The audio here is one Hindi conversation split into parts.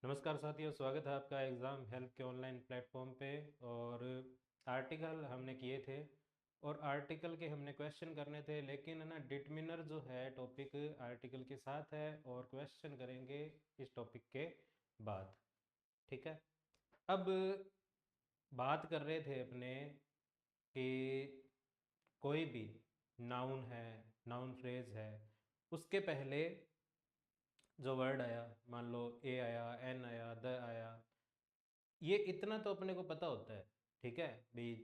नमस्कार साथियों, स्वागत है आपका एग्ज़ाम हेल्प के ऑनलाइन प्लेटफॉर्म पे। और आर्टिकल हमने किए थे और आर्टिकल के हमने क्वेश्चन करने थे, लेकिन है ना डिटरमिनर जो है टॉपिक आर्टिकल के साथ है और क्वेश्चन करेंगे इस टॉपिक के बाद। ठीक है। अब बात कर रहे थे अपने कि कोई भी नाउन है, नाउन फ्रेज है, उसके पहले जो वर्ड आया, मान लो ए आया, एन आया, द आया, ये इतना तो अपने को पता होता है। ठीक है भी,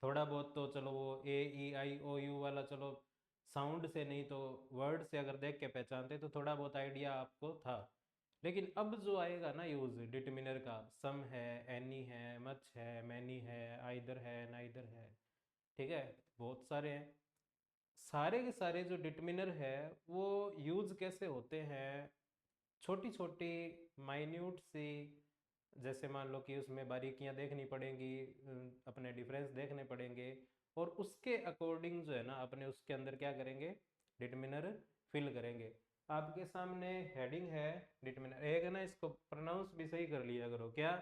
थोड़ा बहुत तो चलो वो ए ई आई ओ यू वाला चलो साउंड से नहीं तो वर्ड से अगर देख के पहचानते तो थोड़ा बहुत आइडिया आपको था। लेकिन अब जो आएगा ना यूज डिटरमिनर का, सम है, एनी है, मच है, मैनी है, आइदर है, नाइदर है, ठीक है, बहुत सारे हैं। सारे के सारे जो डिटरमिनर है वो यूज कैसे होते हैं, छोटी छोटी माइन्यूट सी, जैसे मान लो कि उसमें बारीकियां देखनी पड़ेंगी, अपने डिफरेंस देखने पड़ेंगे, और उसके अकॉर्डिंग जो है ना अपने उसके अंदर क्या करेंगे, डिटरमिनर फिल करेंगे। आपके सामने हेडिंग है डिटरमिनर, एक है ना, इसको प्रोनाउंस भी सही कर लिया करो। क्या,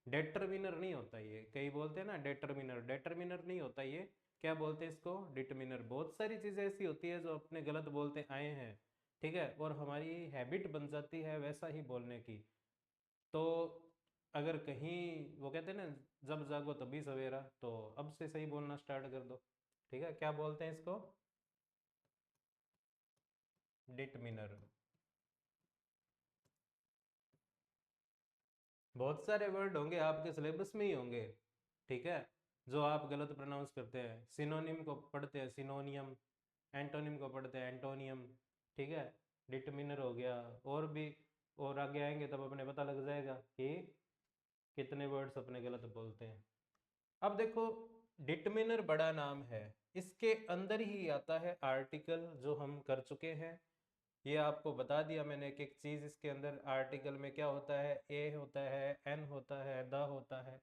डेटरमिनर नहीं होता ये, कई बोलते हैं ना डेटरमिनर, डेटरमिनर नहीं होता ये। क्या बोलते हैं इसको, डिटरमिनर। बहुत सारी चीज़ें ऐसी होती है जो अपने गलत बोलते आए हैं, ठीक है, और हमारी हैबिट बन जाती है वैसा ही बोलने की। तो अगर कहीं वो कहते हैं ना, जब जागो तभी सवेरा, तो अब से सही बोलना स्टार्ट कर दो। ठीक है, क्या बोलते हैं इसको, डिटरमिनर। बहुत सारे वर्ड होंगे आपके सिलेबस में ही होंगे, ठीक है, जो आप गलत प्रोनाउंस करते हैं। सिनोनिम को पढ़ते हैं सिनोनियम, एंटोनिम को पढ़ते हैं एंटोनियम, ठीक है। डिटरमिनर हो गया, और भी, और आगे आएंगे तब अपने पता लग जाएगा कि कितने वर्ड्स अपने गलत बोलते हैं। अब देखो, डिटरमिनर बड़ा नाम है, इसके अंदर ही आता है आर्टिकल जो हम कर चुके हैं। ये आपको बता दिया मैंने कि एक चीज इसके अंदर आर्टिकल में क्या होता है, ए होता है, एन होता है, द होता है,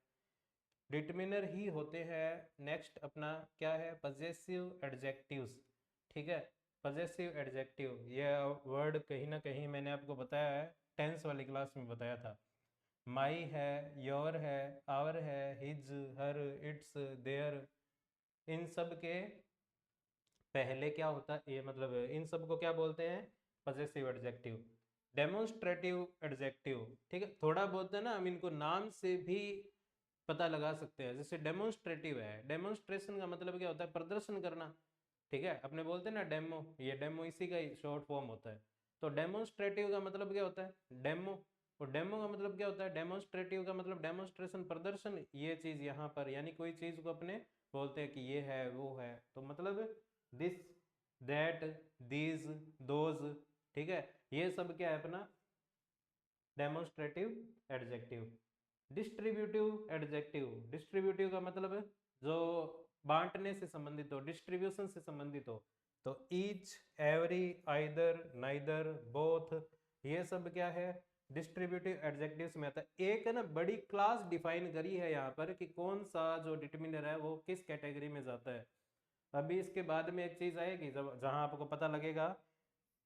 डिटरमिनर ही होते हैं। नेक्स्ट अपना क्या है, पजेसिव एडजेक्टिव्स। ठीक है, पजेसिव एडजेक्टिव ये वर्ड कहीं ना कहीं मैंने आपको बताया है, टेंस वाली क्लास में बताया था। माई है, योर है, आवर है, हिज, हर, इट्स, देयर, इन सब के पहले क्या होता है, ये मतलब इन सब को क्या बोलते हैं, पजेसिव एडजेक्टिव। डेमोन्स्ट्रेटिव एडजेक्टिव, ठीक है, थोड़ा बहुत है ना हम इनको नाम से भी पता लगा सकते हैं। जैसे डेमोन्स्ट्रेटिव है, डेमोन्स्ट्रेशन का मतलब क्या होता है, प्रदर्शन करना। ठीक है, अपने बोलते हैं ना डेमो, ये डेमो इसी का ही शॉर्ट फॉर्म होता है। तो डेमोन्स्ट्रेटिव का मतलब क्या होता है, डेमो। और डेमो का मतलब क्या होता है, डेमोन्स्ट्रेटिव का मतलब डेमोन्स्ट्रेशन, प्रदर्शन। ये चीज यहाँ पर यानी कोई चीज को अपने बोलते हैं कि ये है, वो है, तो मतलब दिस, दैट, दीज, दोज, ठीक है, ये सब क्या है अपना demonstrative adjective. Distributive adjective, distributive का मतलब है जो बांटने से संबंधित हो, डिस्ट्रीब्यूशन से संबंधित हो। तो each, every, either, neither, both, ये सब क्या है, डिस्ट्रीब्यूटिव एडजेक्टिव्स में आता है। एक है ना बड़ी क्लास डिफाइन करी है यहाँ पर कि कौन सा जो डिटरमिनर है वो किस कैटेगरी में जाता है। अभी इसके बाद में एक चीज आएगी जब जहां आपको पता लगेगा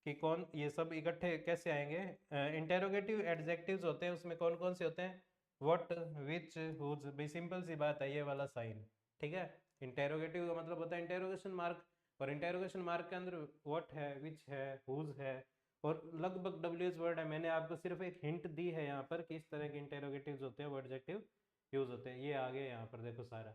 कि कौन, ये सब इकट्ठे कैसे आएंगे। इंटेरोगेटिव एडजेक्टिव्स होते हैं, उसमें कौन कौन से होते हैं, व्हाट, विच, हुज, भाई सिंपल सी बात है, ये वाला साइन। ठीक है, इंटेरोगेटिव का मतलब होता है इंटेरोगेशन मार्क, और इंटेरोगेशन मार्क के अंदर व्हाट है, विच है, हुज है, और लगभग डब्ल्यूएच वर्ड है। मैंने आपको सिर्फ एक हिंट दी है यहाँ पर कि इस तरह के इंटेरोगेटिव्स होते हैं, वो एडजेक्टिव यूज होते हैं। ये आगे यहाँ पर देखो सारा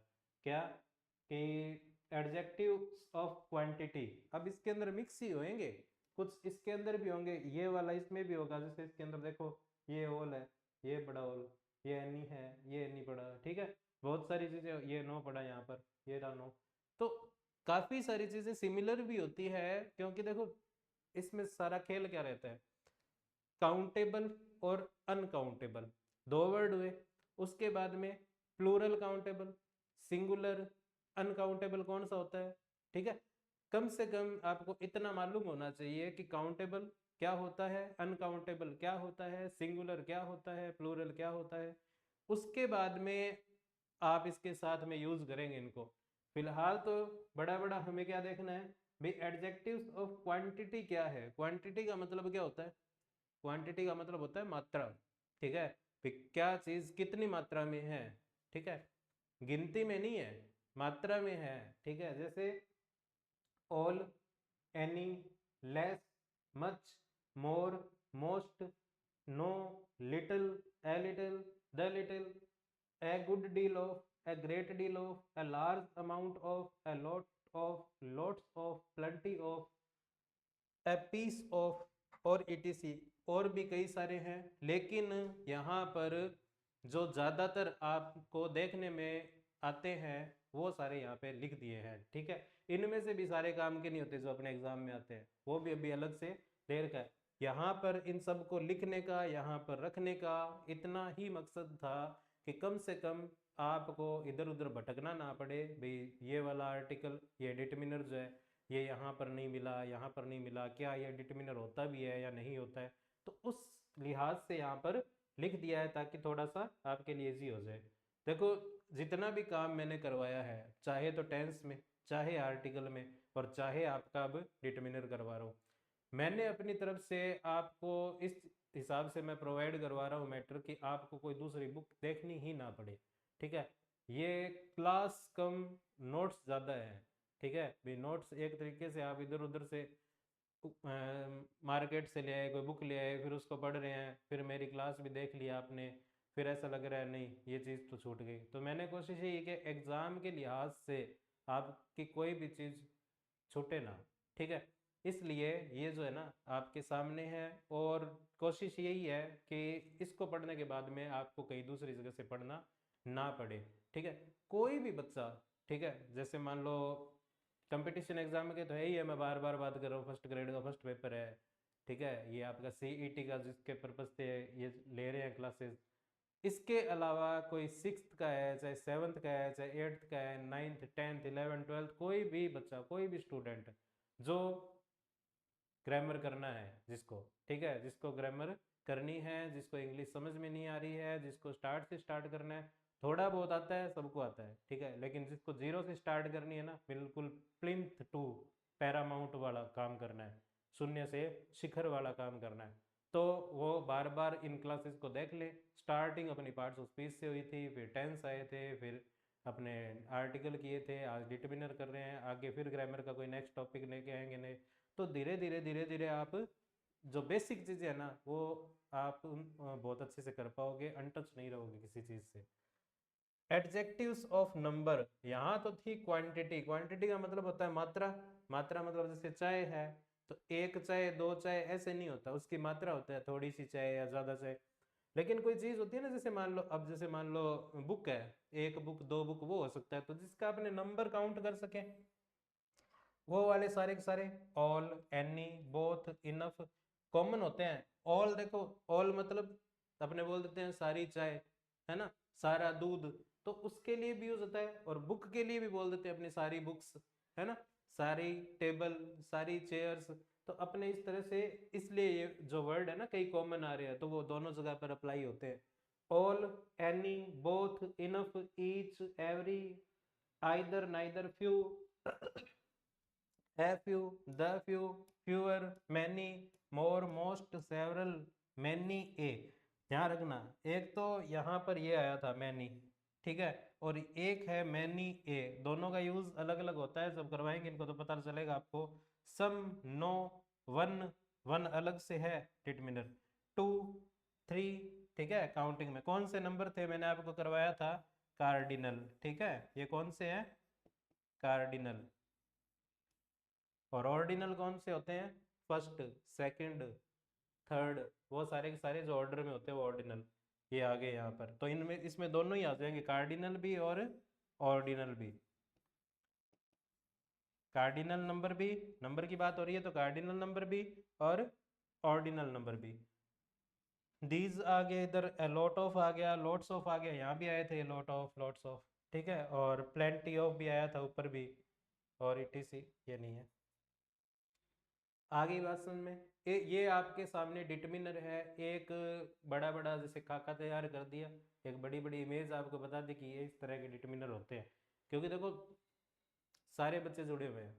क्या, कि एडजेक्टिव्स ऑफ क्वांटिटी। अब इसके अंदर मिक्स ही होंगे, कुछ इसके अंदर भी होंगे, ये वाला इसमें भी होगा। जैसे इसके अंदर देखो, ये ओल है, ये बड़ा ओल, ये एनी है, ये एनी पड़ा, ठीक है, बहुत सारी चीजें, ये नो पड़ा यहाँ पर, ये रहा नो। तो काफी सारी चीजें सिमिलर भी होती है, क्योंकि देखो इसमें सारा खेल क्या रहता है, काउंटेबल और अनकाउंटेबल, दो वर्ड हुए। उसके बाद में प्लूरल काउंटेबल, सिंगुलर, अनकाउंटेबल कौन सा होता है, ठीक है। कम से कम आपको इतना मालूम होना चाहिए कि काउंटेबल क्या होता है, अनकाउंटेबल क्या होता है, सिंगुलर क्या होता है, प्लूरल क्या होता है। उसके बाद में आप इसके साथ में यूज करेंगे इनको। फिलहाल तो बड़ा बड़ा हमें क्या देखना है भाई, एडजेक्टिव्स ऑफ क्वांटिटी क्या है। क्वांटिटी का मतलब क्या होता है, क्वांटिटी का मतलब होता है मात्रा, ठीक है, क्या चीज कितनी मात्रा में है, ठीक है, गिनती में नहीं है, मात्रा में है, ठीक है। जैसे all, any, less, much, more, most, no, little, a little, the little, a good deal of, a great deal of, a large amount of, a lot of, lots of, plenty of, a piece of, और etc और भी कई सारे हैं। लेकिन यहाँ पर जो ज़्यादातर आपको देखने में आते हैं वो सारे यहाँ पे लिख दिए हैं, ठीक है। इनमें से भी सारे काम के नहीं होते जो अपने एग्जाम में आते हैं, वो भी अभी अलग से देर का है। यहाँ पर इन सब को लिखने का, यहाँ पर रखने का इतना ही मकसद था कि कम से कम आपको इधर उधर भटकना ना पड़े। भाई ये वाला आर्टिकल, ये डिटरमिनर जो है ये यहाँ पर नहीं मिला, यहाँ पर नहीं मिला, क्या ये डिटरमिनर होता भी है या नहीं होता है, तो उस लिहाज से यहाँ पर लिख दिया है ताकि थोड़ा सा आपके लिए इजी हो जाए। देखो जितना भी काम मैंने करवाया है, चाहे तो टेंस में, चाहे आर्टिकल में, और चाहे आपका अब डिटरमिनर करवा रहा हूँ, मैंने अपनी तरफ से आपको इस हिसाब से मैं प्रोवाइड करवा रहा हूँ मैटर कि आपको कोई दूसरी बुक देखनी ही ना पड़े, ठीक है। ये क्लास कम नोट्स ज़्यादा है, ठीक है। भी नोट्स एक तरीके से आप इधर उधर से मार्केट से ले आए, कोई बुक ले आए, फिर उसको पढ़ रहे हैं, फिर मेरी क्लास भी देख लिया आपने, फिर ऐसा लग रहा है नहीं ये चीज़ तो छूट गई। तो मैंने कोशिश यही कि एग्ज़ाम के लिहाज से आपकी कोई भी चीज़ छूटे ना, ठीक है। इसलिए ये जो है ना आपके सामने है, और कोशिश यही है कि इसको पढ़ने के बाद में आपको कहीं दूसरी जगह से पढ़ना ना पड़े, ठीक है। कोई भी बच्चा, ठीक है, जैसे मान लो कंपटीशन एग्जाम के तो है ही है, मैं बार बार बात कर रहा हूँ, फर्स्ट ग्रेड का फर्स्ट पेपर है, ठीक है, ये आपका सीईटी का जिसके पर्पज से ये ले रहे हैं क्लासेस। इसके अलावा कोई सिक्स्थ का है, चाहे सेवन्थ का है, चाहे एट्थ का है, नाइन्थ, टेंथ, 11th, 12th, कोई भी बच्चा, कोई भी स्टूडेंट जो ग्रामर करना है जिसको, ठीक है, जिसको ग्रामर करनी है, जिसको इंग्लिश समझ में नहीं आ रही है, जिसको स्टार्ट से स्टार्ट करना है, थोड़ा बहुत आता है, सबको आता है, ठीक है, लेकिन जिसको जीरो से स्टार्ट करनी है ना, बिल्कुल प्लिंथ टू पैरामाउंट वाला काम करना है, शून्य से शिखर वाला काम करना है, तो वो बार बार इन क्लासेस को देख ले। स्टार्टिंग अपनी पार्ट्स ऑफ स्पीच से हुई थी, फिर टेंस आए थे, फिर अपने आर्टिकल किए थे, आज डिटरमिनर कर रहे हैं, आगे फिर ग्रामर का कोई नेक्स्ट टॉपिक लेके आएंगे नहीं। तो धीरे धीरे धीरे धीरे आप जो बेसिक चीज़ें है ना वो आप बहुत अच्छे से कर पाओगे, अनटच नहीं रहोगे किसी चीज़ से। एडजेक्टिव्स ऑफ नंबर, यहाँ तो थी क्वांटिटी, क्वांटिटी का मतलब होता है मात्रा, मात्रा मतलब जैसे चाय है तो एक चाय, दो चाय ऐसे नहीं होता, उसकी मात्रा होता है, थोड़ी सी चाय या ज़्यादा चाय। लेकिन कोई चीज़ होती है ना, जैसे मान लो, अब जैसे मान लो बुक है, एक बुक, दो बुक, वो हो सकता है तो जिसका अपने नंबर काउंट कर सके, वो वाले सारे के सारे। All, any, both, enough common होते हैं। ऑल देखो, ऑल मतलब अपने बोल देते हैं सारी चाय, है ना, सारा दूध, तो उसके लिए भी यूज होता है। और बुक के लिए भी बोल देते हैं अपनी सारी बुक्स, है ना, सारी टेबल, सारी चेयर्स। तो अपने इस तरह से, इसलिए ये जो वर्ड है ना कई कॉमन आ रहे हैं तो वो दोनों जगह पर अप्लाई होते हैं। All, any, both, enough, each, every, either, neither, few, a few, the few, fewer, many, more, most, several, many, a। ध्यान रखना, एक तो यहाँ पर ये आया था many, ठीक है, और एक है many a, दोनों का यूज अलग अलग होता है, सब करवाएंगे इनको तो पता चलेगा आपको। सम, नो, वन, वन अलग से है डिटरमिनर, टू, थ्री, ठीक है। काउंटिंग में कौन से नंबर थे मैंने आपको करवाया था, कार्डिनल, ठीक है, ये कौन से हैं, कार्डिनल। और ऑर्डिनल कौन से होते हैं, फर्स्ट, सेकंड, थर्ड, वो सारे के सारे जो ऑर्डर में होते हैं वो ऑर्डिनल। ये आ गए यहाँ पर, तो इनमें इसमें दोनों ही आ जाएंगे, कार्डिनल भी और ऑर्डिनल भी। कार्डिनल नंबर भी, नंबर की बात हो रही है तो कार्डिनल नंबर भी और ऑर्डिनल नंबर भी। दीज आ गए इधर, लॉट ऑफ आ गया, लॉट्स ऑफ आ गया, यहाँ भी आए थे लॉट ऑफ, लॉट्स ऑफ, ठीक है, और प्लेंटी ऑफ भी आया था ऊपर भी, और इटीसी, ये नहीं है। आगे बात समझ में। ये आपके सामने डिटरमिनर है, एक बड़ा बड़ा जैसे खाका तैयार कर दिया, एक बड़ी बड़ी इमेज आपको बता दी कि ये इस तरह के डिटरमिनर होते हैं। क्योंकि देखो सारे बच्चे जुड़े हुए हैं,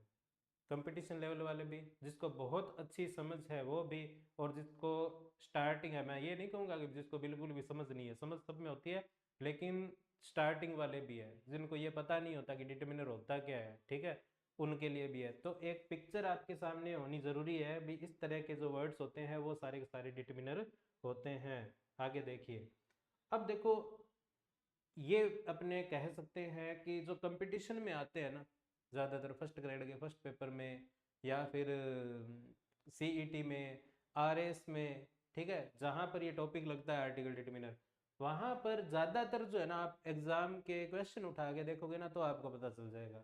कंपटीशन लेवल वाले भी, जिसको बहुत अच्छी समझ है वो भी, और जिसको स्टार्टिंग है, मैं ये नहीं कहूँगा कि जिसको बिल्कुल भी समझ नहीं है, समझ सब में होती है, लेकिन स्टार्टिंग वाले भी है जिनको ये पता नहीं होता कि डिटर्मिनर होता क्या है, ठीक है, उनके लिए भी है। तो एक पिक्चर आपके सामने होनी ज़रूरी है भी, इस तरह के जो वर्ड्स होते हैं वो सारे के सारे डिटर्मिनर होते हैं। आगे देखिए, अब देखो ये अपने कह सकते हैं कि जो कंपटीशन में आते हैं ना, ज़्यादातर फर्स्ट ग्रेड के फर्स्ट पेपर में, या फिर सीईटी में, आरएस में, ठीक है, जहाँ पर ये टॉपिक लगता है आर्टिकल डिटर्मिनर, वहाँ पर ज़्यादातर जो है ना, आप एग्जाम के क्वेश्चन उठा के देखोगे ना तो आपको पता चल जाएगा,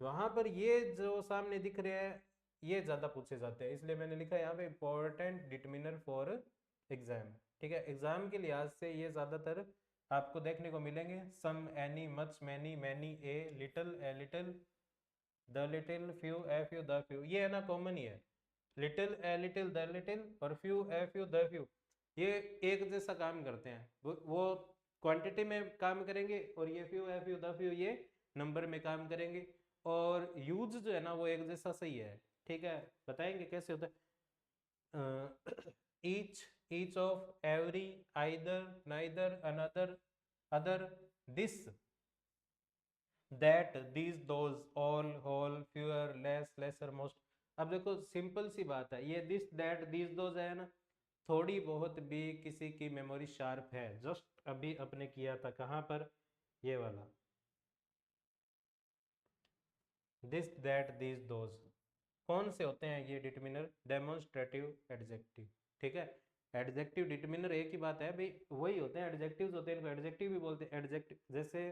वहाँ पर ये जो सामने दिख रहे हैं ये ज़्यादा पूछे जाते हैं, इसलिए मैंने लिखा है यहाँ पे इंपॉर्टेंट डिटर्मिनर फॉर एग्जाम, ठीक है, एग्जाम के लिहाज से ये ज़्यादातर आपको देखने को मिलेंगे। Some, any, much, many, many, a little, the little, few, a few, the few, ये है ना कॉमन ही है, little, a little, the little, और few, a few, the few, ये एक जैसा काम करते हैं, वो क्वांटिटी में काम करेंगे, और ये few, a few, the few ये नंबर में काम करेंगे, और यूज जो है ना वो एक जैसा सही है, ठीक है, बताएंगे कैसे होता है। Each, each of, every, either, neither, another, other, this, that, these, those, all, whole, fewer, less, lesser, most. अब देखो सिंपल सी बात है, ये दिस, दैट, दीज, दोज है ना, थोड़ी बहुत भी किसी की मेमोरी शार्प है, जस्ट अभी अपने किया था कहाँ पर, ये वाला, दिस, दैट, दीज, दोज, कौन से होते हैं ये डिटर्मिनर, डेमोन्स्ट्रेटिव एडजेक्टिव, ठीक है, एडजेक्टिव डिटर्मिनर एक ही बात है भाई, वही होते हैं, एडजेक्टिव्स होते हैं, इनको एडजेक्टिव भी बोलते हैं। एडजेक्टिव जैसे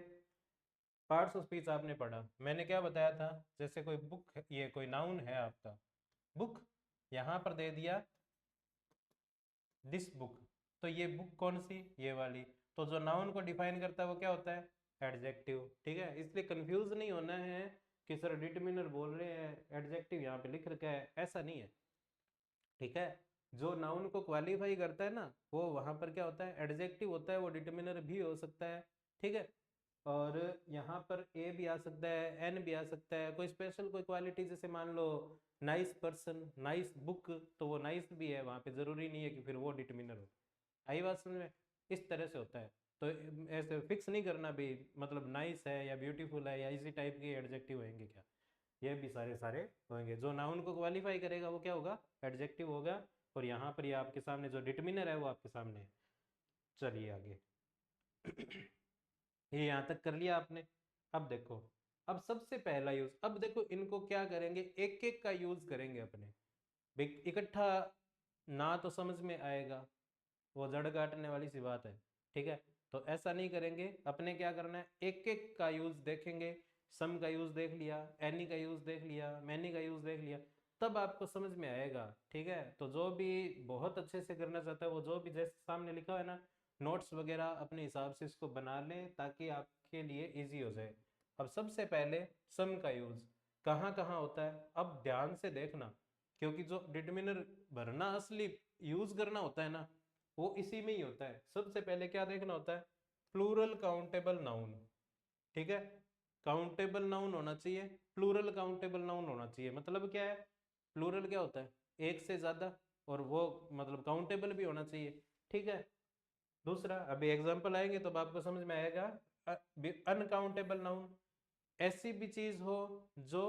पार्ट्स ऑफ स्पीच आपने पढ़ा, मैंने क्या बताया था, जैसे कोई बुक, ये कोई नाउन है आपका, बुक, यहाँ पर दे दिया दिस बुक, तो ये बुक कौन सी, ये वाली, तो जो नाउन को डिफाइन करता है वो क्या होता है, एडजेक्टिव, ठीक है, इसलिए कंफ्यूज नहीं होना है कि सर डिटर्मिनर बोल रहे हैं एडजेक्टिव यहाँ पे लिख रखा है, ऐसा नहीं है, ठीक है, जो नाउन को क्वालिफाई करता है ना वो वहां पर क्या होता है, एडजेक्टिव होता है, वो डिटर्मिनर भी हो सकता है, ठीक है, और यहाँ पर ए भी आ सकता है, एन भी आ सकता है, कोई स्पेशल कोई क्वालिटी, जैसे मान लो नाइस पर्सन, नाइस बुक, तो वो नाइस भी है वहाँ पे, जरूरी नहीं है कि फिर वो डिटर्मिनर हो, आई बात समझ में, इस तरह से होता है। तो ऐसे फिक्स नहीं करना भी मतलब नाइस है या ब्यूटीफुल है या इसी टाइप के एडजेक्टिव होंगे क्या, ये भी सारे सारे होंगे, जो नाउन को क्वालिफाई करेगा वो क्या होगा, एडजेक्टिव होगा, और यहाँ पर ये आपके सामने जो डिटर्मिनर है वो आपके सामने है। चलिए आगे। ये यहाँ तक कर लिया आपने। अब देखो, अब सबसे पहला यूज, अब देखो इनको क्या करेंगे, एक एक का यूज करेंगे अपने, इकट्ठा ना तो समझ में आएगा, वो जड़ काटने वाली सी बात है, ठीक है, तो ऐसा नहीं करेंगे, अपने क्या करना है, एक एक का यूज देखेंगे, सम का यूज देख लिया, एनी का यूज देख लिया, मैनी का यूज देख लिया, तब आपको समझ में आएगा, ठीक है, तो जो भी बहुत अच्छे से करना चाहता है वो जो भी जैसे सामने लिखा है ना, नोट्स वगैरह अपने हिसाब से इसको बना लें ताकि आपके लिए इजी हो जाए। अब सबसे पहले सम का यूज कहाँ कहाँ होता है, अब ध्यान से देखना, क्योंकि जो डिटर्मिनर भरना असली यूज करना होता है ना वो इसी में ही होता है। सबसे पहले क्या देखना होता है, प्लूरल काउंटेबल नाउन, ठीक है, काउंटेबल नाउन होना चाहिए, प्लूरल काउंटेबल नाउन होना चाहिए, मतलब क्या है, प्लूरल क्या होता है, एक से ज्यादा, और वो मतलब काउंटेबल भी होना चाहिए, ठीक है। दूसरा, अभी एग्जांपल आएंगे तो आपको समझ में आएगा, अनकाउंटेबल नाउन, ऐसी भी चीज हो जो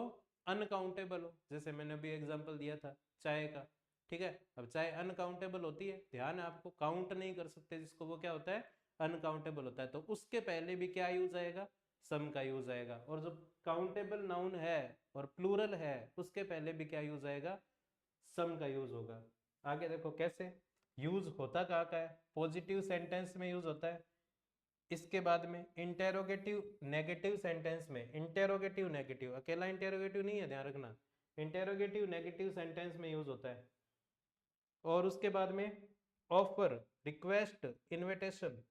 अनकाउंटेबल हो, जैसे मैंने अभी एग्जांपल दिया था चाय का, ठीक है, अब चाय अनकाउंटेबल होती है, ध्यान है आपको, काउंट नहीं कर सकते जिसको, वो क्या होता है, अनकाउंटेबल होता है, तो उसके पहले भी क्या यूज आएगा, सम का यूज आएगा, और जो काउंटेबल नाउन है और प्लूरल है उसके पहले भी क्या यूज आएगा, सम का यूज होगा। आगे देखो कैसे यूज होता कहाँ का है, पॉजिटिव सेंटेंस में यूज होता है, इसके बाद में इंटेरोगेटिव नेगेटिव सेंटेंस में, इंटेरोगेटिव नेगेटिव, अकेला इंटेरोगेटिव नहीं है, ध्यान रखना, इंटेरोगेटिव नेगेटिव सेंटेंस में यूज होता है, और उसके बाद में ऑफर, रिक्वेस्ट, इनविटेशन,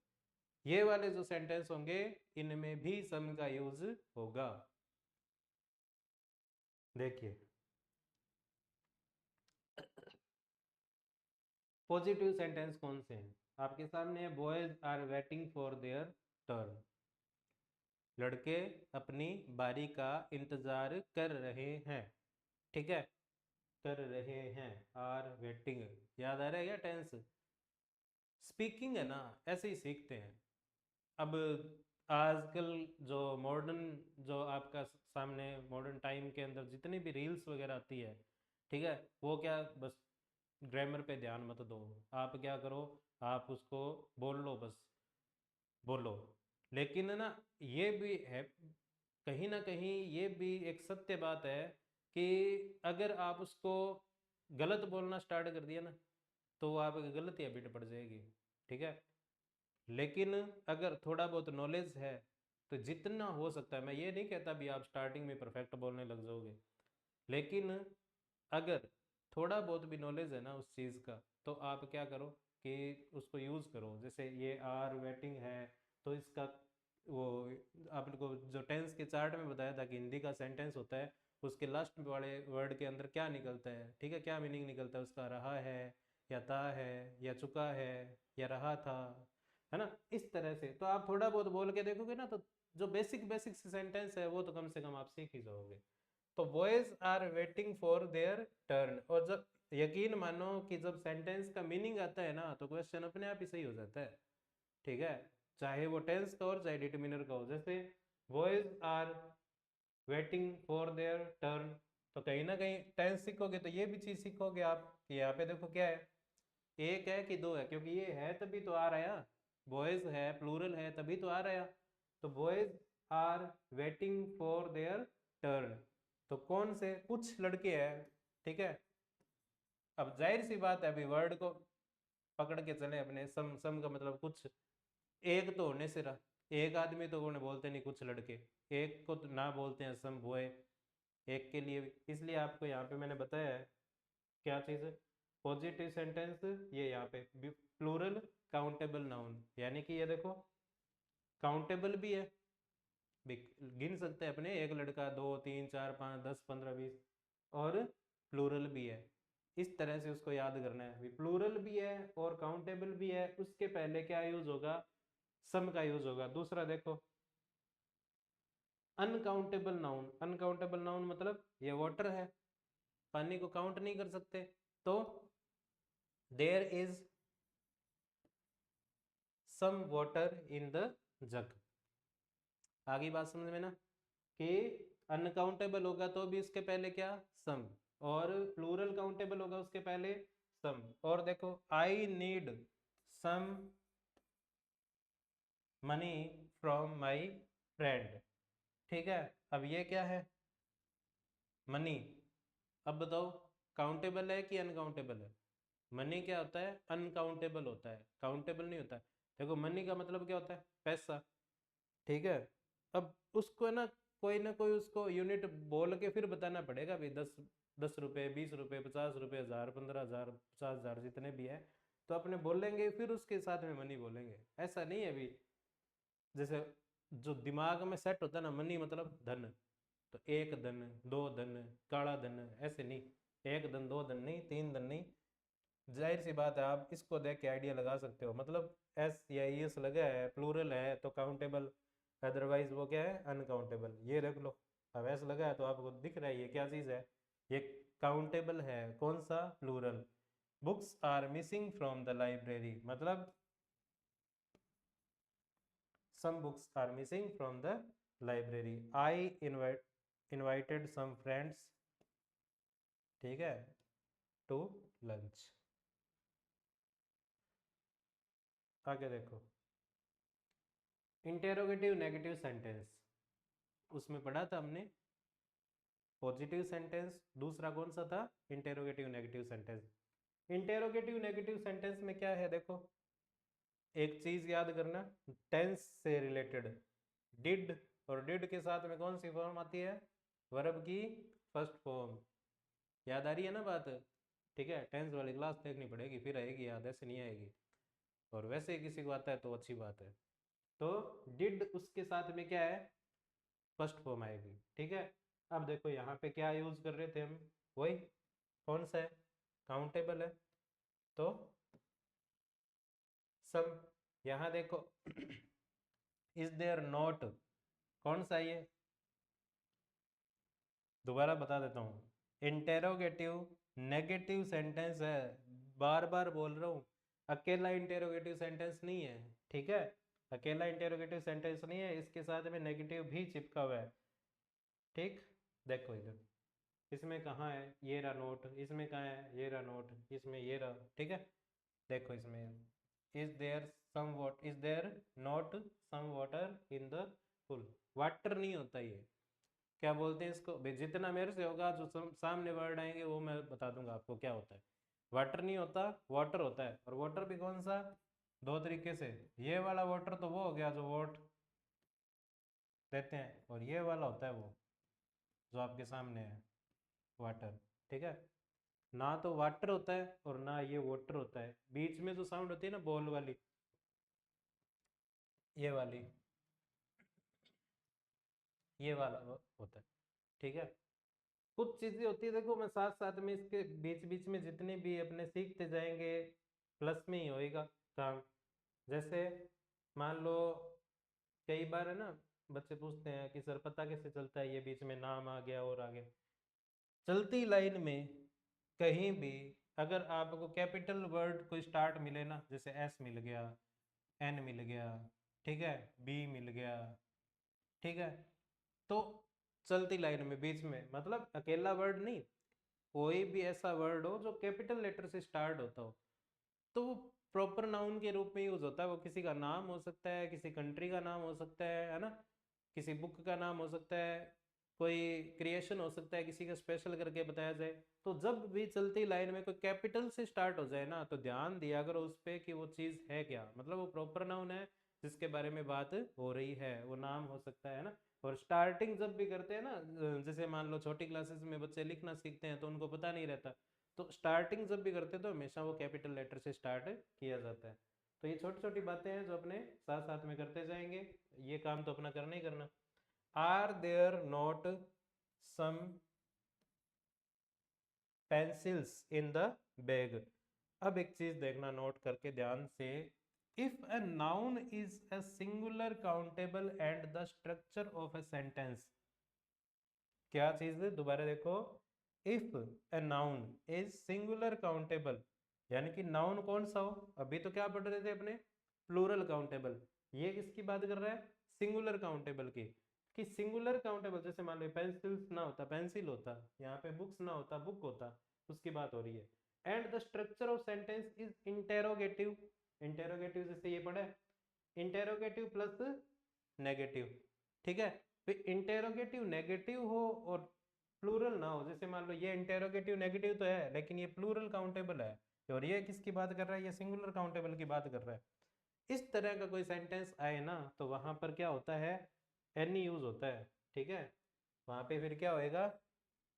ये वाले जो सेंटेंस होंगे इनमें भी सम का यूज होगा। देखिए पॉजिटिव सेंटेंस कौन से हैं आपके सामने, boys are waiting for their turn, लड़के अपनी बारी का इंतजार कर रहे हैं, ठीक है, कर रहे हैं, आर वेटिंग, याद आ रहा है क्या टेंस? स्पीकिंग है ना, ऐसे ही सीखते हैं। अब आजकल जो मॉडर्न, जो आपका सामने मॉडर्न टाइम के अंदर जितनी भी रील्स वगैरह आती है, ठीक है, वो क्या, बस ग्रामर पे ध्यान मत दो, आप क्या करो, आप उसको बोल लो, बस बोलो। लेकिन ना, ये भी है, कहीं ना कहीं ये भी एक सत्य बात है कि अगर आप उसको गलत बोलना स्टार्ट कर दिया ना, तो वो आप गलत हैबिट पड़ जाएगी। ठीक है, लेकिन अगर थोड़ा बहुत नॉलेज है, तो जितना हो सकता है, मैं ये नहीं कहता भी आप स्टार्टिंग में परफेक्ट बोलने लग जाओगे, लेकिन अगर थोड़ा बहुत भी नॉलेज है ना उस चीज़ का, तो आप क्या करो कि उसको यूज़ करो। जैसे ये आर वेटिंग है, तो इसका वो आपको जो टेंस के चार्ट में बताया था कि हिंदी का सेंटेंस होता है, उसके लास्ट वाले वर्ड के अंदर क्या निकलता है, ठीक है, क्या मीनिंग निकलता है उसका, रहा है या था है या चुका है या रहा था, है ना। इस तरह से तो आप थोड़ा बहुत बोल के देखोगे ना, तो जो बेसिक बेसिक सेंटेंस है वो तो कम से कम आप सीख ही जाओगे। तो boys are waiting for their turn, और जब यकीन मानो कि जब सेंटेंस का मीनिंग आता है ना, तो क्वेश्चन अपने आप ही सही हो जाता है। ठीक है, चाहे वो टेंस का और चाहे डिटरमिनर का हो। जैसे boys are waiting for their turn, तो कहीं ना कहीं टेंस सीखोगे तो ये भी चीज सीखोगे आप कि यहाँ पे देखो क्या है, एक है कि दो है, क्योंकि ये है तभी तो आ रहा है, बॉयज है प्लूरल है तभी तो आ रहा है। तो boys are waiting for their turn, तो कौन से, कुछ लड़के हैं, ठीक है। अब जाहिर सी बात है, अभी वर्ड को पकड़ के चले अपने, सम का मतलब कुछ, एक तो होने से रहा, एक आदमी तो उन्हें बोलते नहीं कुछ लड़के, एक को तो ना बोलते हैं सम बॉय, एक के लिए भी। इसलिए आपको यहाँ पे मैंने बताया है क्या चीज़ है, पॉजिटिव सेंटेंस, ये यहाँ पे प्लूरल काउंटेबल नाउन, यानी कि ये देखो काउंटेबल भी है, गिन सकते हैं अपने, एक लड़का, दो तीन चार पाँच 10 15 20, और प्लूरल भी है। इस तरह से उसको याद करना है, प्लूरल भी है और काउंटेबल भी है, उसके पहले क्या यूज होगा, सम का यूज होगा। दूसरा देखो, अनकाउंटेबल नाउन, अनकाउंटेबल नाउन मतलब ये वाटर है, पानी को काउंट नहीं कर सकते, तो there is some water in the jug. आगे बात समझ में ना, कि अनकाउंटेबल होगा तो भी उसके पहले क्या, सम, और प्लूरल काउंटेबल होगा उसके पहले सम। और देखो, I need some money from my friend, ठीक है। अब ये क्या है, मनी। अब बताओ, काउंटेबल है कि अनकाउंटेबल है? मनी क्या होता है, अनकाउंटेबल होता है, काउंटेबल नहीं होता है। देखो मनी का मतलब क्या होता है, पैसा, ठीक है। अब उसको है ना कोई उसको यूनिट बोल के फिर बताना पड़ेगा भाई, 10 10 रुपये, 20 रुपये, 50 रुपये, 1000, 15,000, 50,000, जितने भी है, तो अपने बोलेंगे फिर उसके साथ में मनी बोलेंगे। ऐसा नहीं है अभी, जैसे जो दिमाग में सेट होता है ना, मनी मतलब धन, तो एक धन, दो धन, काला धन, ऐसे नहीं, एक धन दो धन नहीं, तीन धन नहीं। जाहिर सी बात है, आप इसको देख के आइडिया लगा सकते हो, मतलब एस या एस लगा है, प्लूरल है तो काउंटेबल, अदरवाइज वो क्या है, अनकाउंटेबल। ये रख लो, अब एस लगा है तो आपको दिख रहा है ये क्या चीज़ है, ये काउंटेबल है, कौन सा, plural. Books are missing from the library, मतलब some books are missing from the library, I invited some friends, ठीक है, to lunch। आगे देखो, इंटेरोगेटिव नेगेटिव सेंटेंस, उसमें पढ़ा था हमने पॉजिटिव सेंटेंस, दूसरा कौन सा था, interrogative negative sentence. Interrogative negative sentence में क्या है देखो, एक चीज याद करना, टेंस से रिलेटेड, डिड, और डिड के साथ में कौन सी फॉर्म आती है, वर्ब की फर्स्ट फॉर्म। याद आ रही है ना बात, ठीक है, टेंस वाली क्लास देखनी पड़ेगी फिर आएगी याद, ऐसे नहीं आएगी। और वैसे ही किसी को आता है तो अच्छी बात है। तो डिड उसके साथ में क्या है, फर्स्ट फॉर्म आएगी, ठीक है। अब देखो यहाँ पे क्या यूज कर रहे थे हम, वही, कौन सा है, काउंटेबल है, तो सब। यहाँ देखो इज देयर नॉट, कौन सा है ये, दोबारा बता देता हूँ, इंटेरोगेटिव नेगेटिव सेंटेंस है, बार बार बोल रहा हूँ, अकेला इंटेरोगेटिव सेंटेंस नहीं है, ठीक है, अकेला इंटेरोगेटिव सेंटेंस नहीं है, इसके साथ में नेगेटिव भी चिपका हुआ है, ठीक। देखो इधर, इसमें कहाँ है, ये रहा नोट, इसमें कहाँ है, ये रहा नोट, इसमें ये रहा, ठीक है। देखो इसमें, is there some water, is there not some water in the pool, water नहीं होता ये, क्या बोलते हैं इसको भाई, जितना मेरे से होगा जो सामने वर्ड आएंगे वो मैं बता दूंगा आपको क्या होता है। वाटर नहीं होता, वाटर होता है, और वाटर भी कौन सा, दो तरीके से, ये वाला वाटर तो वो हो गया जो वोट देते हैं, और ये वाला होता है वो जो आपके सामने है, वाटर, ठीक है। ना तो वाटर होता है और ना ये वाटर होता है, बीच में जो साउंड होती है ना बॉल वाली, ये वाली, ये वाला होता है, ठीक है। कुछ चीजें होती है, देखो मैं साथ साथ में इसके बीच बीच में जितने भी अपने सीखते जाएंगे प्लस में ही होएगा काम। जैसे मान लो कई बार है ना, बच्चे पूछते हैं कि सर पता कैसे चलता है ये बीच में नाम आ गया और आ गया, चलती लाइन में कहीं भी अगर आपको कैपिटल वर्ड कोई स्टार्ट मिले ना, जैसे एस मिल गया, एन मिल गया, ठीक है, बी मिल गया, ठीक है, तो चलती लाइन में बीच में, मतलब अकेला वर्ड नहीं, कोई भी ऐसा वर्ड हो जो कैपिटल लेटर से स्टार्ट होता हो, तो वो प्रॉपर नाउन के रूप में यूज होता है, वो किसी का नाम हो सकता है, किसी कंट्री का नाम हो सकता है ना, किसी बुक का नाम हो सकता है, कोई क्रिएशन हो सकता है, किसी का स्पेशल करके बताया जाए। तो जब भी चलती लाइन में कोई कैपिटल से स्टार्ट हो जाए ना, तो ध्यान दिया करो उस पे कि वो चीज़ है क्या, मतलब वो प्रॉपर नाउन है जिसके बारे में बात हो रही है, वो नाम हो सकता है ना। और स्टार्टिंग जब भी करते हैं ना, जैसे मान लो छोटी क्लासेस में बच्चे लिखना सीखते हैं तो उनको पता नहीं रहता, तो स्टार्टिंग जब भी करते हैं तो हमेशा वो कैपिटल लेटर से स्टार्ट किया जाता है। तो ये छोटी छोटी बातें हैं जो अपने साथ साथ में करते जाएंगे, ये काम तो अपना करना ही करना। Are there not some pencils in the bag, अब एक चीज देखना नोट करके ध्यान से, if a noun is a singular countable and the structure of a sentence, क्या चीज है दोबारा देखो, if a noun is singular countable, यानी कि नाउन कौन सा हो, अभी तो क्या पढ़ रहे थे अपने, प्लूरल काउंटेबल, ये किसकी बात कर रहा है, सिंगुलर काउंटेबल की, कि सिंगुलर काउंटेबल जैसे मान लो पेंसिल्स ना होता पेंसिल होता, यहाँ पे बुक्स ना होता बुक होता, उसकी बात हो रही है। And the structure of sentence is interrogative, interrogative जैसे ये पढ़ा है, इंटेरोगेटिव प्लस नेगेटिव, ठीक है। तो इंटेरोगेटिव नेगेटिव हो और प्लूरल ना हो, जैसे मान लो ये इंटेरोगेटिव नेगेटिव तो है लेकिन ये प्लूरल काउंटेबल है, और ये किसकी बात कर रहा है, ये सिंगुलर काउंटेबल की बात कर रहा है, इस तरह का कोई सेंटेंस आए ना तो वहां पर क्या होता है, एनी यूज होता है, ठीक है, वहां पे फिर क्या होएगा,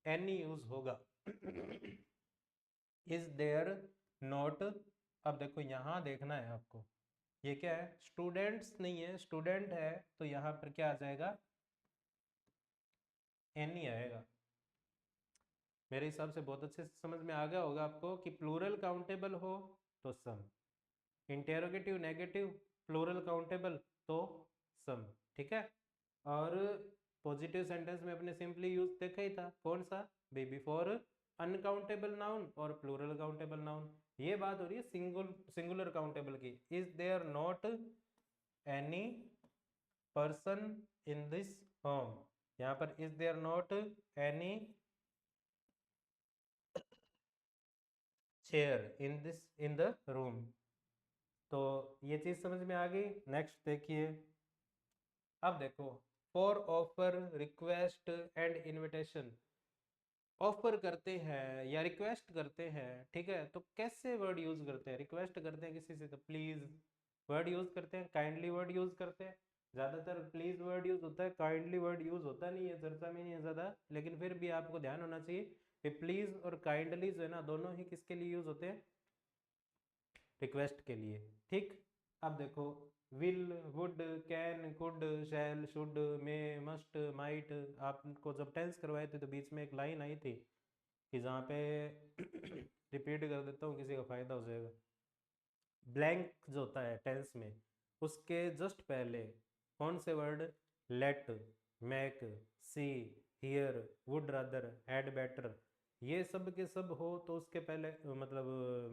एनी यूज होगा। इज देयर नोट, अब देखो यहाँ देखना है आपको, ये क्या है, स्टूडेंट्स नहीं है, स्टूडेंट है, तो यहाँ पर क्या आ जाएगा, एनी आएगा। मेरे हिसाब से बहुत अच्छे से समझ में आ गया होगा आपको कि प्लूरल काउंटेबल हो तो सम, इंटेरोगेटिव नेगेटिव प्लूरल काउंटेबल तो सम, ठीक है। और पॉजिटिव सेंटेंस में अपने सिंपली यूज देखा ही था, कौन सा, बी बिफोर अनकाउंटेबल नाउन और प्लूरल काउंटेबल नाउन, ये बात हो रही है सिंगुलर काउंटेबल की। Is there not any person in this home, यहाँ पर is there not any chair in this in the room, तो ये चीज समझ में आ गई। नेक्स्ट देखिए, अब देखो, for offer request and invitation, offer करते हैं या रिक्वेस्ट करते हैं, ठीक है, तो कैसे वर्ड यूज करते हैं, रिक्वेस्ट करते हैं किसी से तो प्लीज वर्ड यूज करते हैं, काइंडली वर्ड यूज करते हैं, ज्यादातर प्लीज वर्ड यूज होता है, काइंडली वर्ड यूज होता नहीं है, चर्चा में नहीं है ज्यादा, लेकिन फिर भी आपको ध्यान होना चाहिए कि प्लीज और काइंडली जो है ना दोनों ही किसके लिए यूज होते हैं, रिक्वेस्ट के लिए, ठीक। अब देखो, will would can could shall should may must might, आपको जब टेंस करवाए थे तो बीच में एक लाइन आई थी कि जहाँ पे रिपीट कर देता हूँ किसी का फायदा हो जाएगा, ब्लैंक जो होता है टेंस में उसके जस्ट पहले कौन से word, let, make, see, hear, would rather, had better, ये सब के सब हो तो उसके पहले मतलब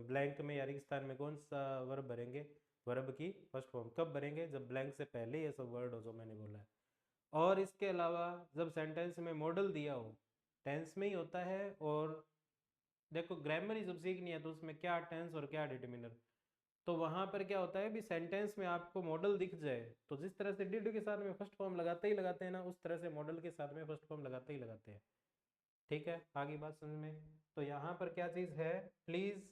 ब्लैंक में या रेगिस्तान में कौन सा वर्ब भरेंगे, वर्ब की फर्स्ट फॉर्म कब भरेंगे, जब ब्लैंक से पहले ये सब वर्ड हो जो मैंने बोला है। और इसके अलावा जब सेंटेंस में मॉडल दिया हो, टेंस में ही होता है। और देखो ग्रामर ही जब सीखनी है तो उसमें क्या टेंस और क्या डिटरमिनर, तो वहां पर क्या होता है भी सेंटेंस में आपको मॉडल दिख जाए तो जिस तरह से डिड के साथ में फर्स्ट फॉर्म लगाते ही लगाते हैं ना, उस तरह से मॉडल के साथ में फर्स्ट फॉर्म लगाते ही लगाते हैं। ठीक है, आगे बात समझ में। तो यहाँ पर क्या चीज है, प्लीज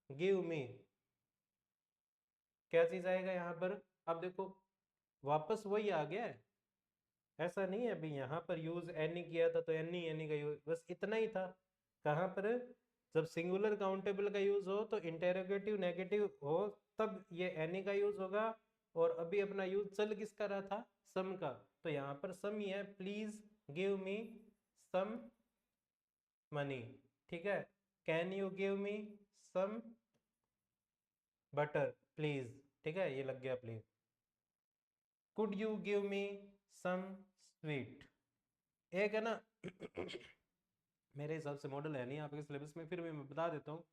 गिव मी, क्या चीज आएगा यहाँ पर। अब देखो वापस वही आ गया है, ऐसा नहीं है अभी यहाँ पर यूज एनी किया था तो एनी एनी का यूज बस इतना ही था। कहाँ पर, जब सिंगुलर काउंटेबल का यूज हो तो इंटेरोगेटिव नेगेटिव हो तब ये एनी का यूज होगा। और अभी अपना यूज चल किसका रहा था, सम का, तो यहाँ पर सम ही है, please give me some money. ठीक है, can you give me some butter please. ठीक है, ये लग गया please. Could you give me some sweet, एक है ना मेरे हिसाब से मॉडल है नहीं आपके सिलेबस में, फिर भी मैं बता देता हूँ।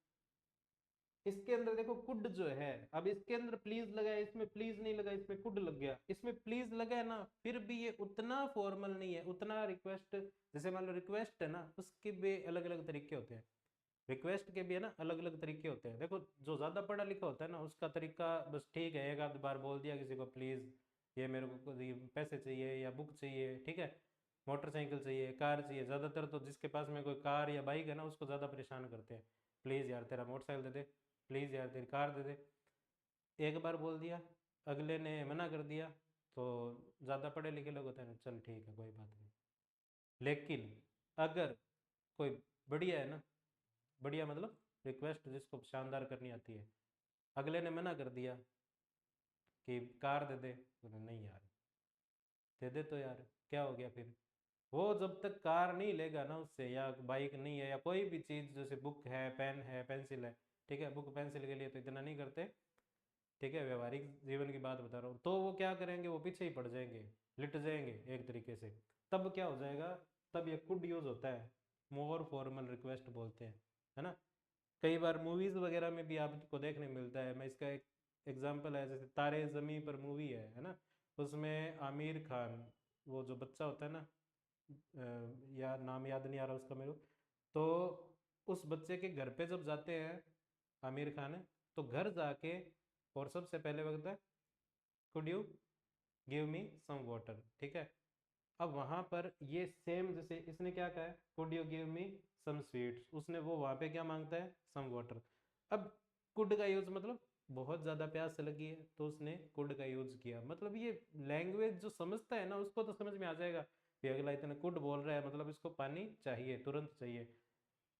इसके अंदर देखो कुड जो है, अब इसके अंदर प्लीज लगा है, इसमें प्लीज नहीं लगा, इसमें कुड लग गया। इसमें प्लीज लगा है ना, फिर भी ये उतना फॉर्मल नहीं है, उतना रिक्वेस्ट, जैसे मान लो रिक्वेस्ट है ना, उसके भी अलग अलग तरीके होते हैं। रिक्वेस्ट के भी है ना अलग अलग तरीके होते हैं। देखो जो ज्यादा पढ़ा लिखा होता है ना उसका तरीका बस ठीक है, एक आध बार बोल दिया किसी को प्लीज ये मेरे को ये पैसे चाहिए या बुक चाहिए, ठीक है, मोटरसाइकिल चाहिए, कार चाहिए। ज्यादातर तो जिसके पास में कोई कार या बाइक है ना उसको ज्यादा परेशान करते हैं, प्लीज यार तेरा मोटरसाइकिल दे दे, प्लीज यार तेरी कार दे दे। एक बार बोल दिया, अगले ने मना कर दिया, तो ज्यादा पढ़े लिखे लोग होते हैं ना, चल ठीक है कोई बात नहीं। लेकिन अगर कोई बढ़िया है ना, बढ़िया मतलब रिक्वेस्ट जिसको शानदार करनी आती है, अगले ने मना कर दिया कि कार दे दे, बोले नहीं यार दे दे तो यार, क्या हो गया फिर। वो जब तक कार नहीं लेगा ना उससे, या बाइक नहीं है या कोई भी चीज़ जैसे बुक है पेन है पेंसिल है, ठीक है, बुक पेंसिल के लिए तो इतना नहीं करते, ठीक है, व्यवहारिक जीवन की बात बता रहा हूँ, तो वो क्या करेंगे, वो पीछे ही पड़ जाएंगे, लिट जाएंगे एक तरीके से। तब क्या हो जाएगा, तब ये कुड यूज होता है, मोर फॉर्मल रिक्वेस्ट बोलते हैं, है ना। कई बार मूवीज वगैरह में भी आपको देखने मिलता है। मैं इसका एक एग्जांपल है, जैसे तारे जमी पर मूवी है ना, उसमें आमिर खान, वो जो बच्चा होता है ना, या नाम याद नहीं आ रहा उसका मेरे को, तो उस बच्चे के घर पे जब जाते हैं आमिर खान, तो घर जाके और सबसे पहले वक्त है could you give me some water, ठीक है। अब वहां पर ये सेम जैसे इसने क्या कहा है, could you give me some sweets, उसने वो वहां पे क्या मांगता है, सम वाटर। अब कुड का यूज मतलब बहुत ज्यादा प्यास लगी है तो उसने कुड का यूज किया, मतलब ये लैंग्वेज जो समझता है ना उसको तो समझ में आ जाएगा कि अगला इतना कुड बोल रहा है मतलब इसको पानी चाहिए, तुरंत चाहिए।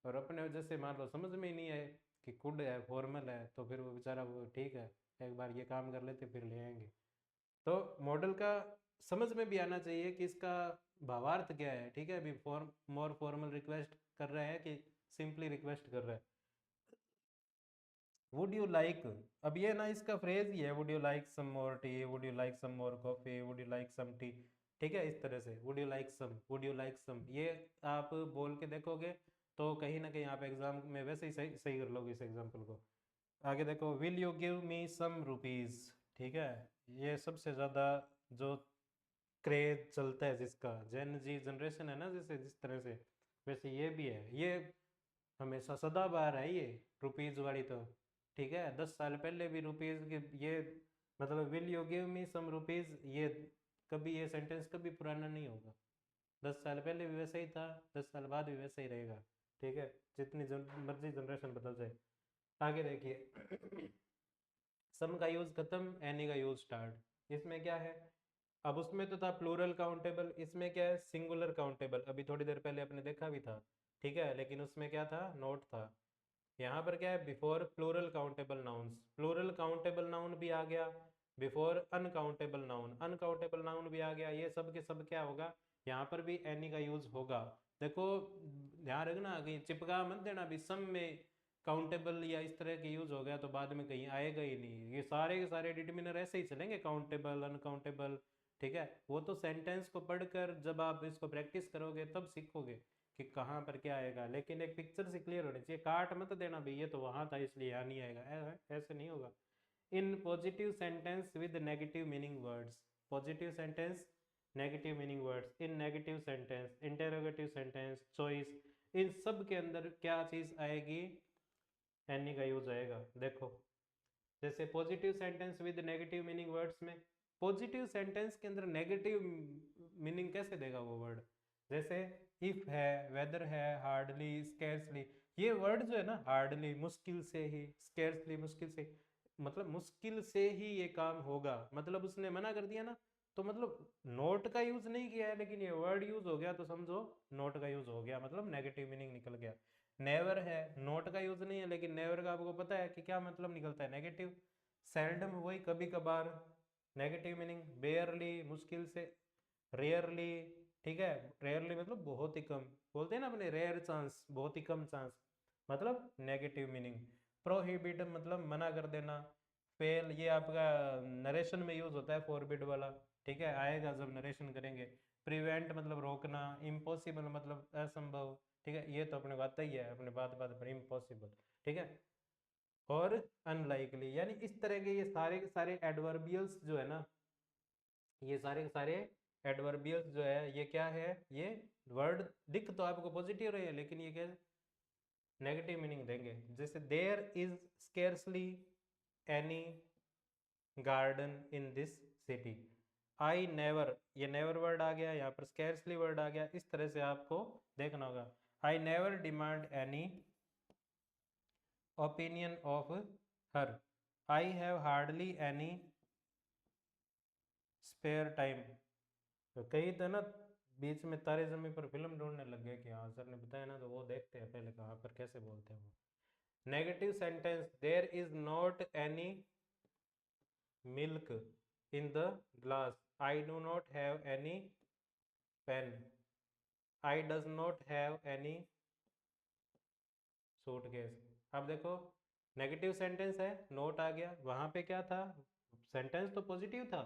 और अपने वजह से मान लो समझ में ही नहीं आए कि कुड है फॉर्मल है, तो फिर वो बेचारा वो ठीक है एक बार ये काम कर लेते फिर ले आएंगे। तो मॉडल का समझ में भी आना चाहिए कि इसका भावार्थ क्या है, ठीक है। अभी फॉर्म मोर फॉर्मल रिक्वेस्ट कर रहा है कि सिंपली रिक्वेस्ट कर रहा है। वुड यू लाइक, अब ये ना इसका फ्रेज ही है, would you like some more tea, would you like some more coffee, would you like some tea, ठीक है, इस तरह से would you like some, would you like some, ये आप बोल के देखोगे तो कहीं ना कहीं आप एग्जाम में वैसे ही सही सही कर लोगे इस एग्जाम्पल को। आगे देखो, will you give me some rupees, ठीक है, ये सबसे ज्यादा जो क्रेज चलता है जिसका, जेन जी जनरेशन है ना, जैसे जिस तरह से वैसे ये भी है, ये हमेशा सदाबहार है ये रुपीज वाली तो, ठीक है। 10 साल पहले भी रुपीज के ये मतलब will you give me some rupees, ये कभी ये सेंटेंस कभी पुराना नहीं होगा। 10 साल पहले भी वैसा ही था, 10 साल बाद भी वैसा ही रहेगा, ठीक है, जितनी मर्जी जनरेशन बदल जाए। आगे देखिए सम का यूज खत्म, एनी का यूज स्टार्ट। इसमें क्या है, अब उसमें तो था प्लूरल काउंटेबल, इसमें क्या है सिंगुलर काउंटेबल, अभी थोड़ी देर पहले अपने देखा भी था, ठीक है, लेकिन उसमें क्या था, नोट था। यहाँ पर क्या है, before plural countable nouns, plural countable noun भी आ गया, before uncountable noun, uncountable noun भी आ गया, ये सब के सब क्या होगा, यहाँ पर भी एनी का यूज होगा। देखो ध्यान रखना कहीं चिपका मत देना भी सम में काउंटेबल या इस तरह के यूज हो गया तो बाद में कहीं आएगा ही नहीं, ये सारे के सारे डिटरमिनर ऐसे ही चलेंगे, काउंटेबल अनकाउंटेबल, ठीक है। वो तो सेंटेंस को पढ़कर जब आप इसको प्रैक्टिस करोगे तब सीखोगे कि कहाँ पर क्या आएगा, लेकिन एक पिक्चर से क्लियर होनी चाहिए। काट मत देना भाई ये तो वहां था इसलिए यहाँ नहीं आएगा, ऐसे नहीं होगा। In positive sentence with negative meaning words, positive sentence negative meaning words, in negative sentence, interrogative sentence, choice, इन सब के अंदर क्या चीज आएगी, एनी का यूज आएगा। देखो जैसे positive sentence with negative meaning words में, पॉजिटिव सेंटेंस के अंदर नेगेटिव मीनिंग कैसे देगा वो वर्ड, जैसे इफ है, वेदर है, हार्डली, स्केर्सली, ये वर्ड जो है ना, हार्डली मुश्किल से ही, स्केर्सली मुश्किल से, मतलब मुश्किल से ही ये काम होगा, मतलब उसने मना कर दिया ना, तो मतलब नोट का यूज नहीं किया है लेकिन ये वर्ड यूज हो गया, तो समझो नोट का यूज हो गया, मतलब नेगेटिव मीनिंग निकल गया। नेवर है, नोट का यूज नहीं है लेकिन नेवर का आपको पता है कि क्या मतलब निकलता है, नेगेटिव। सेल्डम वही कभी कभार, नेगेटिव मीनिंग। बेयरली मुश्किल से, रेयरली, ठीक है, रेयरली मतलब बहुत ही कम, बोलते हैं ना अपने रेयर चांस, बहुत ही कम चांस, मतलब नेगेटिव मीनिंग। प्रोहिबिट मतलब मना कर देना। फेल ये आपका नरेशन में यूज होता है, फॉरबिड वाला, ठीक है, आएगा जब नरेशन करेंगे। प्रिवेंट मतलब रोकना। इम्पॉसिबल मतलब असंभव, ठीक है, ये तो अपने को आता ही है, अपने बात बात पर इम्पॉसिबल, ठीक है। और अनलाइकली, यानी इस तरह के ये सारे के सारे एडवर्बियल्स जो है ना, ये सारे के सारे एडवर्बियल्स जो है ये क्या है, ये वर्ड दिख तो आपको पॉजिटिव रहे हैं लेकिन ये क्या नेगेटिव मीनिंग देंगे। जैसे there is scarcely any garden in this city. I never, ये नेवर वर्ड आ गया, यहाँ पर स्केर्सली वर्ड आ गया, इस तरह से आपको देखना होगा। I never demand any opinion of her. I have hardly any spare time. तो कई तो ना बीच में तारे जमीन पर फिल्म ढूंढने लग गए कि हाँ सर ने बताया ना, तो वो देखते हैं पहले कहाँ पर कैसे बोलते हैं वो। Negative sentence, there is not any milk in the glass. I do not have any pen. I does not have any suitcase. अब देखो नेगेटिव सेंटेंस है, नोट आ गया, वहां पे क्या था, सेंटेंस तो पॉजिटिव था,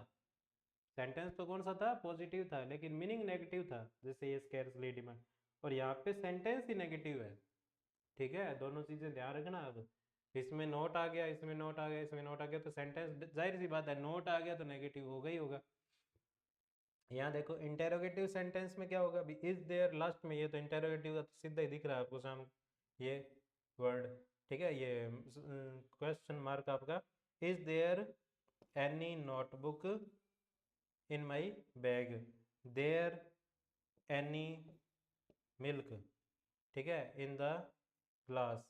सेंटेंस तो कौन सा था, पॉजिटिव था, लेकिन मीनिंग नेगेटिव था, जैसे ये स्केर्सली डिमांड, और यहाँ पे सेंटेंस ही नेगेटिव है, ठीक है, दोनों चीजें ध्यान रखना। अब इसमें नोट आ गया, इसमें नोट आ गया, इसमें नोट आ गया, तो सेंटेंस जाहिर सी बात है नोट आ गया तो नेगेटिव होगा ही होगा। यहाँ देखो इंटेरोगेटिव सेंटेंस में क्या होगा, इज देयर लास्ट में, ये तो इंटेरोगेटिव का तो सीधा ही दिख रहा है आपको सामने, ये वर्ड, ठीक है, ये क्वेश्चन मार्क आपका। Is there any notebook in my bag. There any milk, ठीक है, in the glass.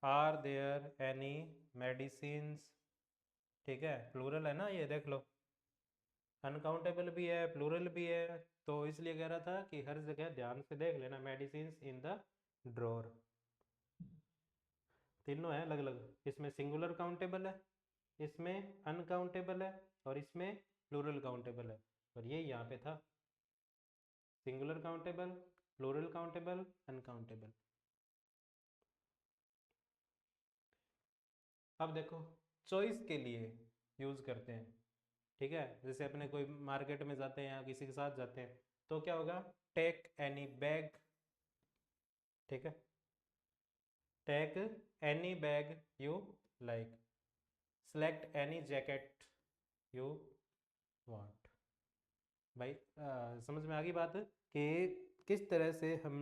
Are there any medicines, ठीक है, प्लूरल है ना, ये देख लो, अनकाउंटेबल भी है, प्लूरल भी है, तो इसलिए कह रहा था कि हर जगह ध्यान से देख लेना, मेडिसिन्स इन द ड्रॉर, तीनों है अलग अलग, इसमें सिंगुलर काउंटेबल है, इसमें अनकाउंटेबल है, और इसमें प्लूरल काउंटेबल है, और ये यहाँ पे था singular countable, plural countable, uncountable. अब देखो चॉइस के लिए यूज करते हैं, ठीक है, जैसे अपने कोई मार्केट में जाते हैं या किसी के साथ जाते हैं, तो क्या होगा, टेक एनी बैग, ठीक है, take any bag you like, select any jacket you want. भाई समझ में आ गई बात कि किस तरह से हम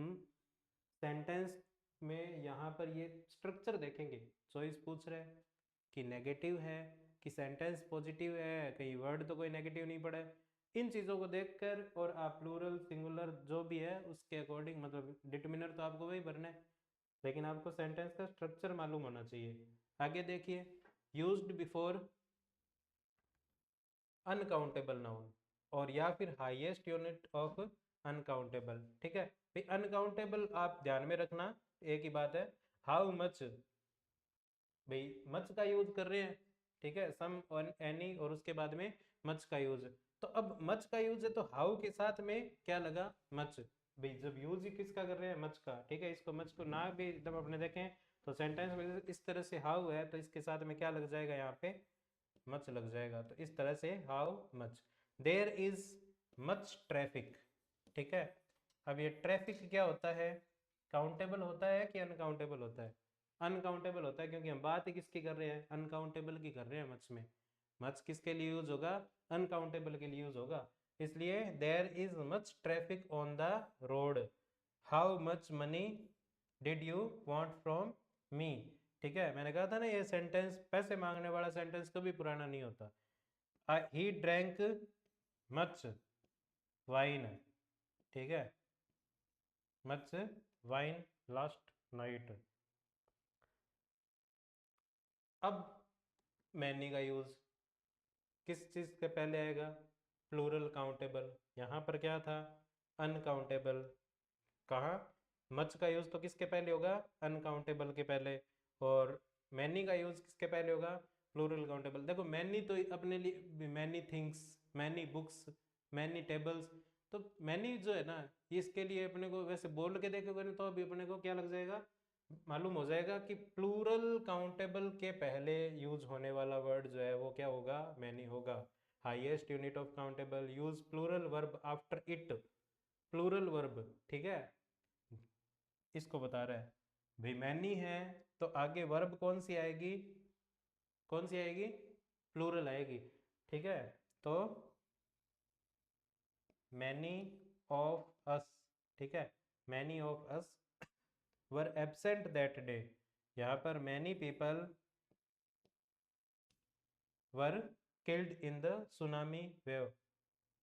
सेंटेंस में यहाँ पर ये स्ट्रक्चर देखेंगे। चॉइस पूछ रहे हैं कि नेगेटिव है कि सेंटेंस पॉजिटिव है, कहीं वर्ड तो कोई नेगेटिव नहीं पड़ा है, इन चीज़ों को देखकर, और आप प्लूरल सिंगुलर जो भी है उसके अकॉर्डिंग, मतलब डिटरमिनर तो आपको वही भरना है, लेकिन आपको सेंटेंस का स्ट्रक्चर मालूम होना चाहिए। आगे देखिए, यूज्ड बिफोर अनकाउंटेबल नाउन, और या फिर हाईएस्ट यूनिट ऑफ अनकाउंटेबल, ठीक है, भाई अनकाउंटेबल आप ध्यान में रखना, एक ही बात है, हाउ मच, भाई मच का यूज कर रहे हैं, ठीक है, सम और एनी, और उसके बाद में मच का यूज, तो अब मच का यूज है तो हाउ के साथ में क्या लगा, मच, भाई जब यूज ही किसका कर रहे हैं, मच का, ठीक है, इसको मच को ना भी एकदम अपने देखें तो सेंटेंस में इस तरह से हाउ है तो इसके साथ में क्या लग जाएगा, यहाँ पे मच लग जाएगा, तो इस तरह से how much. There is much traffic, ठीक है, अब ये ट्रैफिक क्या होता है, काउंटेबल होता है कि अनकाउंटेबल होता है? अनकाउंटेबल होता है, क्योंकि हम बात ही किसकी कर रहे हैं? अनकाउंटेबल की कर रहे हैं मच में। मच किसके लिए यूज होगा? अनकाउंटेबल के लिए यूज होगा। इसलिए there is much traffic on the road, how much money did you want from me. ठीक है, मैंने कहा था ना ये सेंटेंस, पैसे मांगने वाला सेंटेंस कभी पुराना नहीं होता। ही ड्रैंक मच वाइन, ठीक है, मच वाइन लास्ट नाइट। अब मैनी का यूज किस चीज के पहले आएगा? Plural countable. यहाँ पर क्या था? अनकाउंटेबल। कहाँ? मच का यूज तो किसके पहले होगा? अनकाउंटेबल के पहले। और मैनी का यूज किसके पहले होगा? Plural countable. देखो मैनी तो अपने लिए many things, many books, many tables, तो मैनी जो है ना, इसके लिए अपने को वैसे बोल के देखोगे ना तो अभी अपने को क्या लग जाएगा, मालूम हो जाएगा कि प्लूरल काउंटेबल के पहले यूज होने वाला वर्ड जो है वो क्या होगा? मैनी होगा। Highest unit of countable, use plural verb after it. Plural verb, ठीक है, इसको बता रहा है। भाई मैनी है तो आगे वर्ब कौन सी आएगी? कौन सी आएगी? प्लूरल आएगी। ठीक है, तो मैनी ऑफ अस, ठीक है, many of us were absent that day. यहाँ पर many people were killed in the tsunami wave.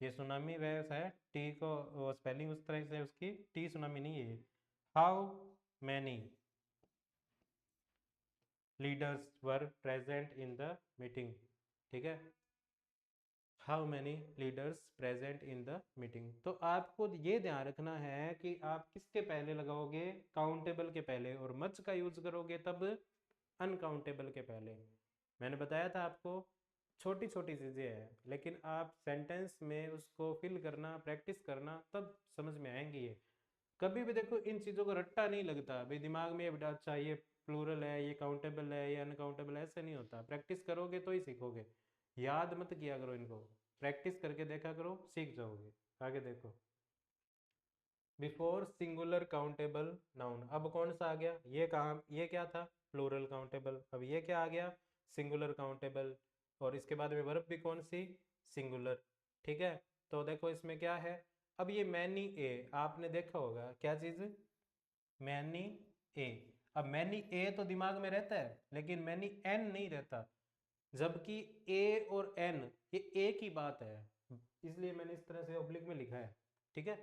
ये सुनामी वेव है, टी को वो स्पेलिंग उस तरह से उसकी, टी सुनामी नहीं है। How many leaders were present in the meeting, ठीक है, how many leaders present in the meeting. तो आपको ये ध्यान रखना है कि आप किसके पहले लगाओगे? काउंटेबल के पहले। और मच का यूज करोगे तब अनकाउंटेबल के पहले। मैंने बताया था आपको छोटी छोटी चीज़ें हैं, लेकिन आप सेंटेंस में उसको फिल करना, प्रैक्टिस करना, तब समझ में आएंगी ये। कभी भी देखो इन चीज़ों को रट्टा नहीं लगता भाई दिमाग में, बेटा अच्छा ये प्लूरल है, ये काउंटेबल है, ये अनकाउंटेबल है, ऐसे नहीं होता। प्रैक्टिस करोगे तो ही सीखोगे। याद मत किया करो इनको, प्रैक्टिस करके देखा करो, सीख जाओगे। आगे देखो, बिफोर सिंगुलर काउंटेबल नाउन, अब कौन सा आ गया? ये कहाँ, ये क्या था? Plural countable. अब ये क्या आ गया? Singular countable. और इसके बाद में वर्ब भी कौन सी? सिंगुलर। ठीक है, तो देखो इसमें क्या है। अब ये मैनी ए, आपने देखा होगा क्या चीज? Many a. अब मैनी ए तो दिमाग में रहता है, लेकिन मैनी एन नहीं रहता। जबकि ए और एन ये एक ही बात है, इसलिए मैंने इस तरह से ऑब्लिक में लिखा है। ठीक है,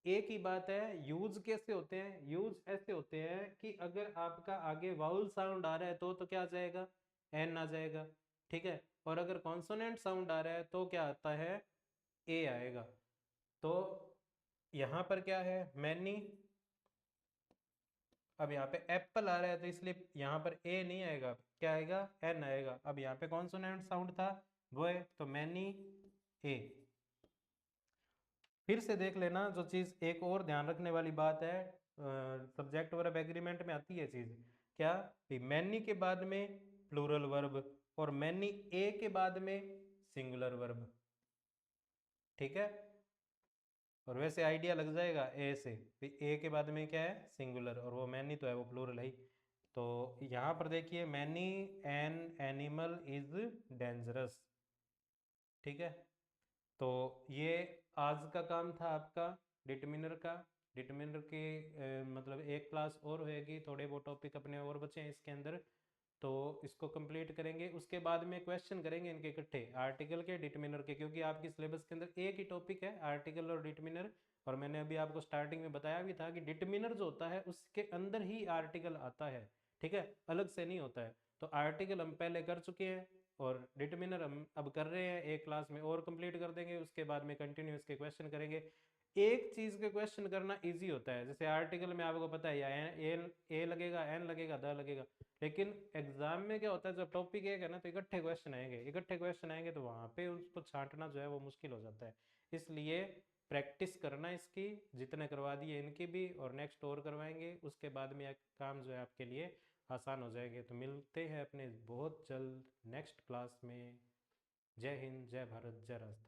एक ही बात है। यूज कैसे होते हैं? यूज ऐसे होते हैं कि अगर आपका आगे वाउल साउंड आ रहा है तो क्या आ जाएगा? एन आ जाएगा। ठीक है, और अगर कॉन्सोनेंट साउंड आ रहा है तो क्या आता है? ए आएगा। तो यहाँ पर क्या है? मैनी। अब यहाँ पे एप्पल आ रहा है तो इसलिए यहाँ पर ए नहीं आएगा, क्या आएगा? एन आएगा। अब यहाँ पे कॉन्सोनेंट साउंड था वो है, तो मैनी ए। फिर से देख लेना जो चीज, एक और ध्यान रखने वाली बात है, सब्जेक्ट वर्ब एग्रीमेंट में आती है चीज, क्या? मैनी के बाद में प्लूरल वर्ब, और मैनी ए के बाद में सिंगुलर वर्ब। ठीक है, और वैसे आइडिया लग जाएगा ए से, ए के बाद में क्या है? सिंगुलर, और वो मैनी तो है, वो प्लूरल है ही। तो यहाँ पर देखिए, many an animal is dangerous. ठीक है, तो ये आज का काम था आपका डिटरमिनर का। डिटरमिनर के मतलब एक क्लास और होएगी, थोड़े वो टॉपिक अपने और बचे हैं इसके अंदर, तो इसको कंप्लीट करेंगे। उसके बाद में क्वेश्चन करेंगे इनके इकट्ठे, आर्टिकल के, डिटरमिनर के, क्योंकि आपकी सिलेबस के अंदर एक ही टॉपिक है, आर्टिकल और डिटरमिनर। और मैंने अभी आपको स्टार्टिंग में बताया भी था कि डिटरमिनर जो होता है उसके अंदर ही आर्टिकल आता है। ठीक है, अलग से नहीं होता है। तो आर्टिकल हम पहले कर चुके हैं, और डिटरमिनर हम अब कर रहे हैं, एक क्लास में और कंप्लीट कर देंगे। उसके बाद में कंटिन्यूस के क्वेश्चन करेंगे। एक चीज के क्वेश्चन करना इजी होता है, जैसे आर्टिकल में आपको पता है या ए लगेगा, एन लगेगा, द लगेगा। लेकिन एग्जाम में क्या होता है, जब टॉपिक एक है ना तो इकट्ठे क्वेश्चन आएंगे, इकट्ठे क्वेश्चन आएंगे तो वहां पे उसको छांटना जो है वो मुश्किल हो जाता है। इसलिए प्रैक्टिस करना इसकी, जितने करवा दिए इनकी भी, और नेक्स्ट और करवाएंगे। उसके बाद में काम जो है आपके लिए आसान हो जाएंगे। तो मिलते हैं अपने बहुत जल्द नेक्स्ट क्लास में। जय हिंद, जय भारत, जय राष्ट्र।